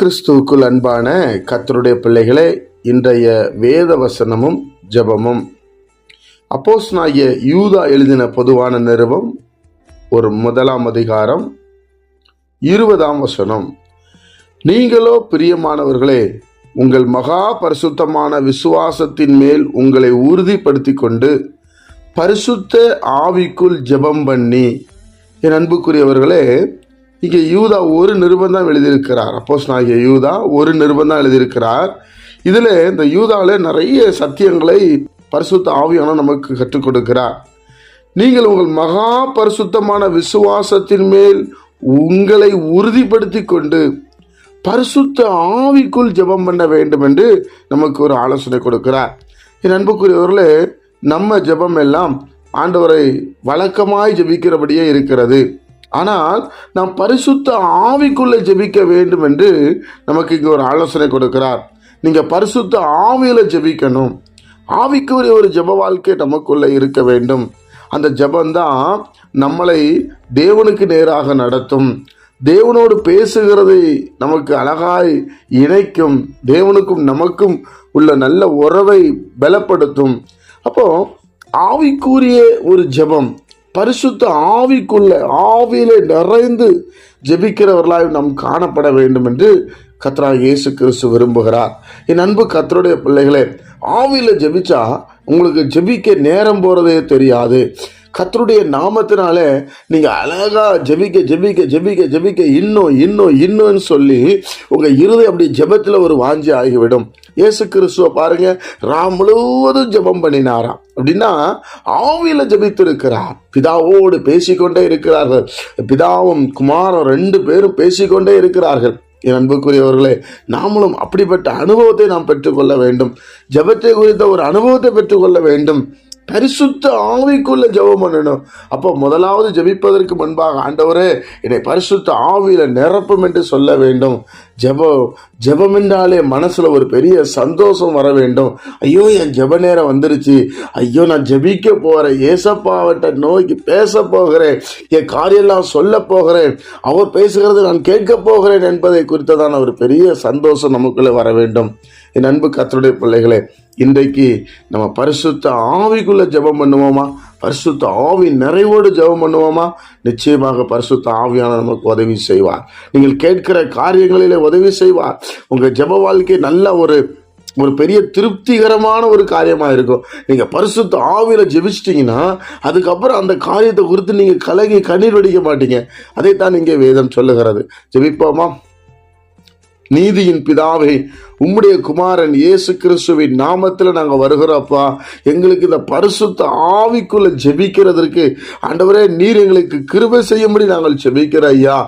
கிறிஸ்துவுக்குள் அன்பான கர்த்தருடைய பிள்ளைகளே, இன்றைய வேத வசனமும் ஜெபமும் அப்போஸ்தலனாகிய யூதா எழுதின பொதுவான நிருபம் ஒரு 1 அதிகாரம் 20 வசனம். நீங்களோ பிரியமானவர்களே, உங்கள் மகா பரிசுத்தமான விசுவாசத்தின் மேல் உங்களை உறுதிப்படுத்தி கொண்டு பரிசுத்த ஆவிக்குள் ஜெபம் பண்ணி. என் அன்புக்குரியவர்களே, இங்கே யூதா ஒரு நிருபம் தான் எழுதியிருக்கிறார். அப்போஸ்தலனாகிய யூதா ஒரு நிருபம் தான் எழுதியிருக்கிறார். இதில் இந்த யூதாவில் நிறைய சத்தியங்களை பரிசுத்த ஆவியானவர் நமக்கு கற்றுக் கொடுக்கிறார். நீங்கள் உங்கள் மகா பரிசுத்தமான விசுவாசத்தின் மேல் உங்களை உறுதிப்படுத்தி கொண்டு பரிசுத்த ஆவிக்குள் ஜெபம் பண்ண வேண்டும் என்று நமக்கு ஒரு ஆலோசனை கொடுக்கிறார். என் அன்புக்குரியவர்களே, நம்ம ஜெபம் எல்லாம் ஆண்டவரை வழக்கமாய் ஜெபிக்கிறபடியே இருக்கிறது. ஆனால் நாம் பரிசுத்த ஆவிக்குள்ளே ஜெபிக்க வேண்டும் என்று நமக்கு இங்கே ஒரு ஆலோசனை கொடுக்கிறார். நீங்கள் பரிசுத்த ஆவியில் ஜெபிக்கணும். ஆவிக்குரிய ஒரு ஜெப வாழ்க்கை நமக்குள்ளே இருக்க வேண்டும். அந்த ஜெபந்தான் நம்மளை தேவனுக்கு நேராக நடத்தும். தேவனோடு பேசுகிறதை நமக்கு அழகாய் இணைக்கும். தேவனுக்கும் நமக்கும் உள்ள நல்ல உறவை பலப்படுத்தும். அப்போ ஆவிக்குரிய ஒரு ஜெபம், பரிசுத்த ஆவிக்குள்ள ஆவியிலே நிறைந்து ஜெபிக்கிறவர்களாய் நாம் காணப்பட வேண்டும் என்று கர்த்தராகிய இயேசு கிறிஸ்து விரும்புகிறார். என் அன்பு கர்த்தருடைய பிள்ளைகளே, ஆவியில ஜெபிச்சா உங்களுக்கு ஜெபிக்க நேரம் போறதே தெரியாது. கர்த்தருடைய நாமத்தினாலே நீங்க அழகா ஜெபிக்க ஜெபிக்க ஜெபிக்க ஜெபிக்க இன்னும்னு சொல்லி உங்க இருதயம் அப்படி ஜெபத்துல ஒரு வாஞ்சி ஆகிவிடும். இயேசு கிறிஸ்துவ பாருங்க, ராம் முழுவதும் ஜெபம் பண்ணினாராம். அப்படின்னா ஆவியில ஜெபித்து இருக்கிறார். பிதாவோடு பேசிக்கொண்டே இருக்கிறார்கள். பிதாவும் குமாரன் 2 பேரும் பேசிக்கொண்டே இருக்கிறார்கள். என் அன்புக்குரியவர்களே, நாமளும் அப்படிப்பட்ட அனுபவத்தை நாம் பெற்றுக்கொள்ள வேண்டும். ஜெபத்தை குறித்த ஒரு அனுபவத்தை பெற்றுக்கொள்ள வேண்டும். பரிசுத்த ஆவிக்குள்ள ஜெபம் பண்ணணும். அப்போ முதலாவது ஜெபிப்பதற்கு முன்பாக, ஆண்டவரே என்னை பரிசுத்த ஆவியில நிரப்பும் என்று சொல்ல வேண்டும். ஜெபம் என்றாலே மனசுல ஒரு பெரிய சந்தோஷம் வர வேண்டும். ஐயோ, என் ஜெப நேரம் வந்துருச்சு. ஐயோ, நான் ஜெபிக்க போறேன். ஏசப்பாவட்ட நோக்கி பேச போகிறேன். என் காரியெல்லாம் சொல்ல போகிறேன். அவர் பேசுகிறது நான் கேட்க போகிறேன் என்பதை குறித்ததான ஒரு பெரிய சந்தோஷம் நமக்குள்ள வர வேண்டும். என் அன்பு கர்த்தருடைய பிள்ளைகளே, இன்றைக்கு நம்ம பரிசுத்த ஆவிக்குள்ள ஜெபம் பண்ணுவோமா? பரிசுத்த ஆவி நிறைவோடு ஜெபம் பண்ணுவோமா? நிச்சயமாக பரிசுத்த ஆவியான நமக்கு உதவி செய்வார். நீங்கள் கேட்கிற காரியங்களிலே உதவி செய்வார். உங்க ஜெப வாழ்க்கை நல்ல ஒரு பெரிய திருப்திகரமான ஒரு காரியமா இருக்கும். நீங்க பரிசுத்த ஆவியில ஜெபிச்சிட்டீங்கன்னா அதுக்கப்புறம் அந்த காரியத்தை குறித்து நீங்க கலங்கி கண்ணீர் வடிக்க மாட்டீங்க. அதைத்தான் இங்கே வேதம் சொல்லுகிறது. ஜெபிப்போமா? நீதியின் பிதாவே, உம்முடைய குமாரன் இயேசு கிறிஸ்துவின் நாமத்தில் நாங்கள் வருகிறோப்பா. எங்களுக்கு இந்த பரிசுத்த ஆவிக்குள்ள ஜெபிக்கிறதற்கு ஆண்டவரே நீர் எங்களுக்கு கிருபை செய்யும்படி நாங்கள் ஜெபிக்கிறோம் ஐயா.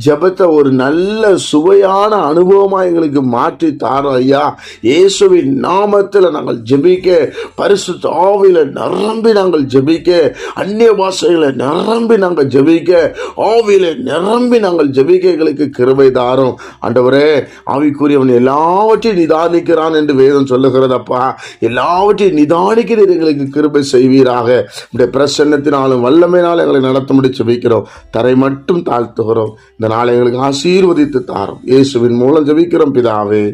ஜெபத்தை ஒரு நல்ல சுவையான அனுபவமா எங்களுக்கு மாற்றி தாரோம் ஐயா. இயேசுவின் நாமத்தில் நாங்கள் ஜெபிக்க, பரிசுத்த ஆவியில நிரம்பி நாங்கள் ஜெபிக்க, அந்நிய பாஷைகளை நிரம்பி நாங்கள் ஜெபிக்க, ஆவியில நிரம்பி நாங்கள் ஜெபிக்க எங்களுக்கு கிருபை தாரோம் ஆண்டவரே. ஆவிக்குரியவன் எல்லாவற்றையும் நிதானிக்கிறான் என்று வேதம் சொல்லுகிறதப்பா. எல்லாவற்றையும் நிதானிக்கிறீர், எங்களுக்கு கிருபை செய்வீராக. இந்த பிரசன்னத்தினாலும் வல்லமையினாலும் எங்களை நடத்தும்படி ஜெபிக்கிறோம். தரை மட்டும் தாழ்த்துகிறோம். இந்த நாளை எங்களுக்கு ஆசீர்வதித்து தாரும். இயேசுவின் மூலம் ஜெபிக்கிறோம் பிதாவே.